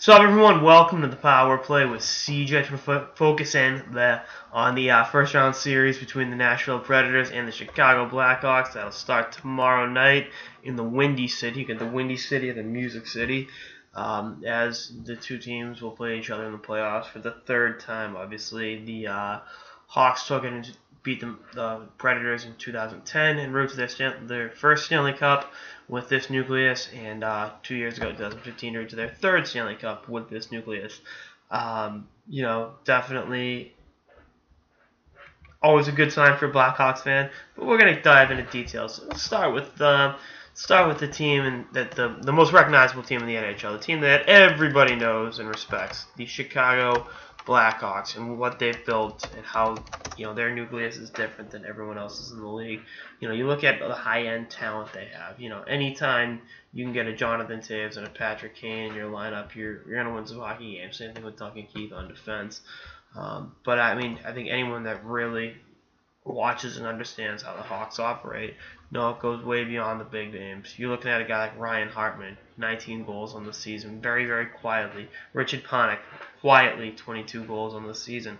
So everyone, welcome to the Power Play with CJ to focus in on the first round series between the Nashville Predators and the Chicago Blackhawks. That'll start tomorrow night in the Windy City. You get the Windy City and the Music City, as the two teams will play each other in the playoffs for the third time. Obviously, the Hawks took it and beat the Predators in 2010 en route to their first Stanley Cup with this nucleus, and 2 years ago, 2015, en route to their third Stanley Cup with this nucleus. Definitely always a good sign for a Blackhawks fan, but we're going to dive into details. Let's start with the team and the most recognizable team in the NHL, the team that everybody knows and respects, the Chicago Blackhawks, and what they've built and how their nucleus is different than everyone else's in the league. You look at the high-end talent they have. Anytime you can get a Jonathan Toews and a Patrick Kane in your lineup, you're gonna win some hockey games. Same thing with Duncan Keith on defense. But I think anyone that really watches and understands how the Hawks operate, it goes way beyond the big names. You're looking at a guy like Ryan Hartman, 19 goals on the season, very, very quietly. Richard Panik, quietly 22 goals on the season.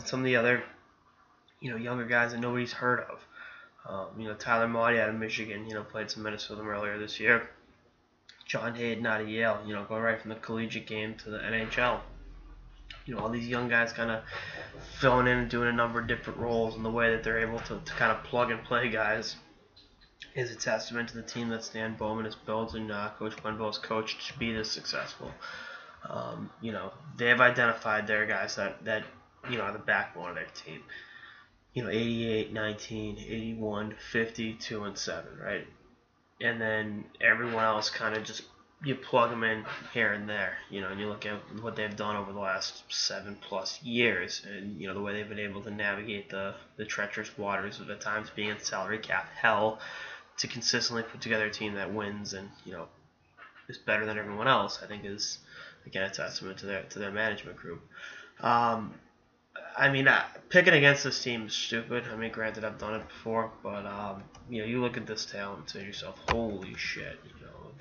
Some of the other, younger guys that nobody's heard of. Tyler Motte out of Michigan, played some minutes with them earlier this year. John Hayden out of Yale, going right from the collegiate game to the NHL. All these young guys kind of filling in and doing a number of different roles, and the way that they're able to kind of plug and play guys is a testament to the team that Stan Bowman has built and Coach Quenneville has coached to be this successful. They have identified their guys that are the backbone of their team. 88, 19, 81, 50, 2, and 7, right? And then everyone else kind of just you plug them in here and there, and you look at what they've done over the last 7+ years, and the way they've been able to navigate the treacherous waters of at times being in salary cap hell to consistently put together a team that wins and is better than everyone else. I think is again a testament to their management group. Picking against this team is stupid. Granted, I've done it before, but you look at this talent and say to yourself, holy shit,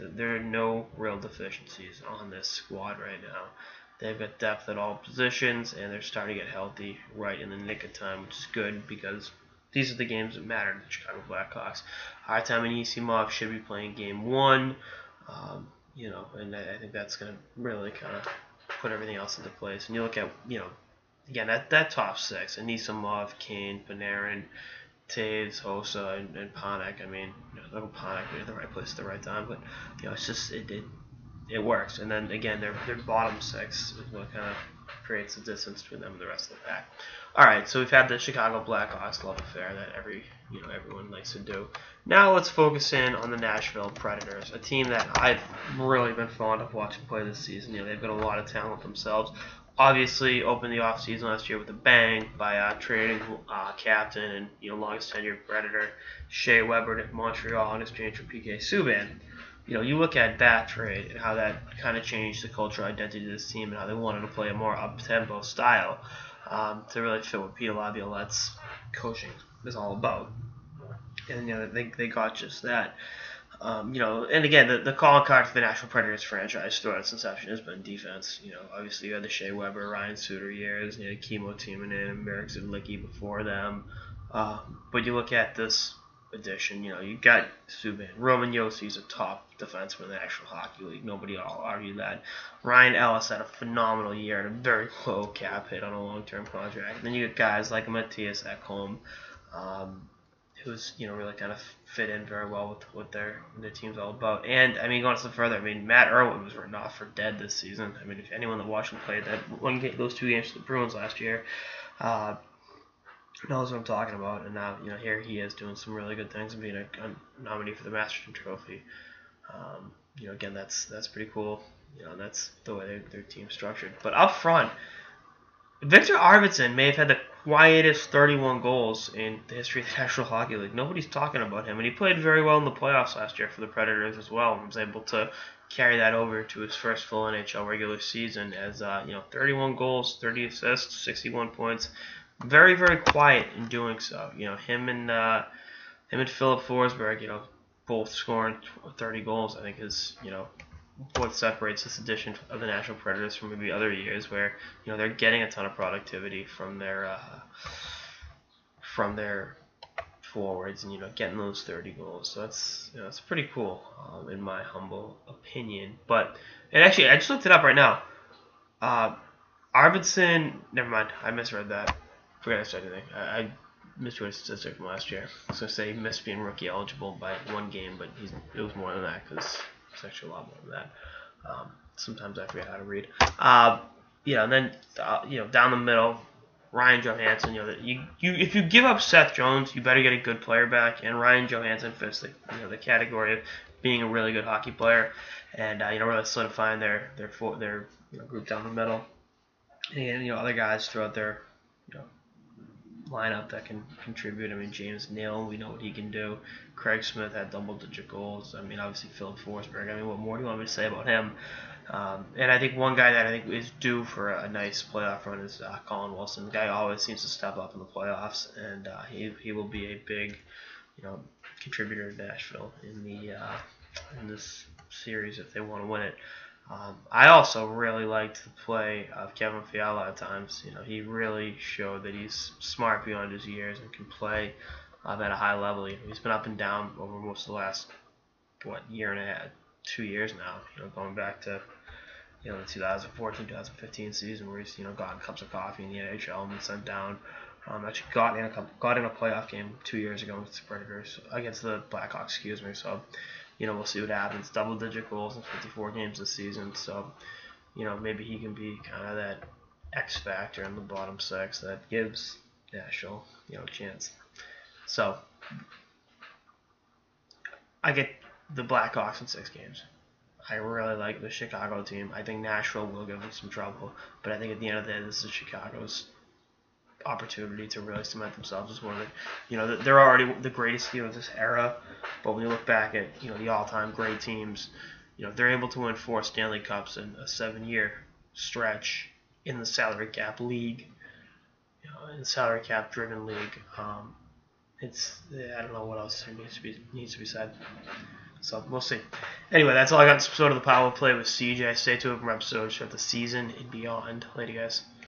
there are no real deficiencies on this squad right now. They've got depth at all positions, and they're starting to get healthy right in the nick of time, which is good because these are the games that matter to the Chicago Blackhawks. Artem and Isimov should be playing Game 1, and I think that's going to really kind of put everything else into place. And you look at, again, that top six, Anisimov, Kane, Panarin, Toews, Hossa, and Panik. Panik be at the right place at the right time, but it's just it works. And then again, their bottom six is what kind of creates the distance between them and the rest of the pack. All right, so we've had the Chicago Blackhawks love affair that everyone likes to do. Now let's focus in on the Nashville Predators, a team that I've really been fond of watching play this season. They've got a lot of talent themselves. Obviously, opened the offseason last year with a bang by trading captain and longest tenured Predator Shea Weber to Montreal in exchange for PK Subban. You look at that trade and how that kind of changed the cultural identity of this team and how they wanted to play a more up-tempo style to really fit what Peter Laviolette's coaching is all about. And they got just that. And again, the calling card for the Nashville Predators franchise throughout its inception has been defense. Obviously you had the Shea Weber, Ryan Suter years, you had Kimmo Timonen and Marek Zidlicki before them. But you look at this addition, you got Subban. Roman Jossi's a top defenseman in the National Hockey League. Nobody will argue that. Ryan Ellis had a phenomenal year and a very low cap hit on a long-term contract. And then you got guys like Matthias Ekholm, who's really kind of fit in very well with what their team's all about. And going a step further, Matt Irwin was written off for dead this season. If anyone that watched him play those 2 games for the Bruins last year knows what I'm talking about. And now here he is doing some really good things and being a nominee for the Masterton Trophy. Again, that's pretty cool. That's the way their team's structured. But up front, Victor Arvidsson may have had the quietest 31 goals in the history of the National Hockey League. Nobody's talking about him, and he played very well in the playoffs last year for the Predators as well, and was able to carry that over to his first full NHL regular season as 31 goals, 30 assists, 61 points. Very, very quiet in doing so. Him and Philip Forsberg, both scoring 30 goals, I think is what separates this edition of the Nashville Predators from maybe other years, where they're getting a ton of productivity from their forwards and getting those 30 goals. So that's pretty cool in my humble opinion. But and actually, I just looked it up right now. Arvidsson, never mind, I misread that. Forgot I said anything. I misread a statistic from last year. I was gonna say he missed being rookie eligible by 1 game, but it was more than that because it's actually a lot more than that. Sometimes I forget how to read. And then down the middle, Ryan Johansson. If you give up Seth Jones, you better get a good player back, and Ryan Johansson fits the category of being a really good hockey player, and really solidifying their group down the middle, and other guys throughout their lineup that can contribute. I mean, James Neal, we know what he can do. Craig Smith had double-digit goals. I mean, obviously Philip Forsberg. I mean, what more do you want me to say about him? And I think one guy that I think is due for a nice playoff run is Colin Wilson. The guy always seems to step up in the playoffs, and he will be a big, contributor to Nashville in this series if they want to win it. I also really liked the play of Kevin Fiala at times. He really showed that he's smart beyond his years and can play at a high level. He's been up and down over most of the last year and a half, 2 years now. Going back to the 2014-2015 season where he's gotten cups of coffee in the NHL and been sent down. Actually got in a playoff game 2 years ago against the Blackhawks. Excuse me. So. We'll see what happens. Double-digit goals in 54 games this season. So, maybe he can be kind of that X factor in the bottom 6 that gives Nashville, a chance. So, I get the Blackhawks in 6 games. I really like the Chicago team. I think Nashville will give them some trouble, but I think at the end of the day, this is Chicago's opportunity to really cement themselves as one of the, they're already the greatest team of this era, but when you look back at, the all-time great teams, they're able to win 4 Stanley Cups in a 7-year stretch in the salary cap league, in the salary cap driven league. I don't know what else needs to be said. So we'll see. Anyway, that's all I got. This episode of the Power Play with CJ. Stay tuned for episodes throughout the season and beyond. Later, guys.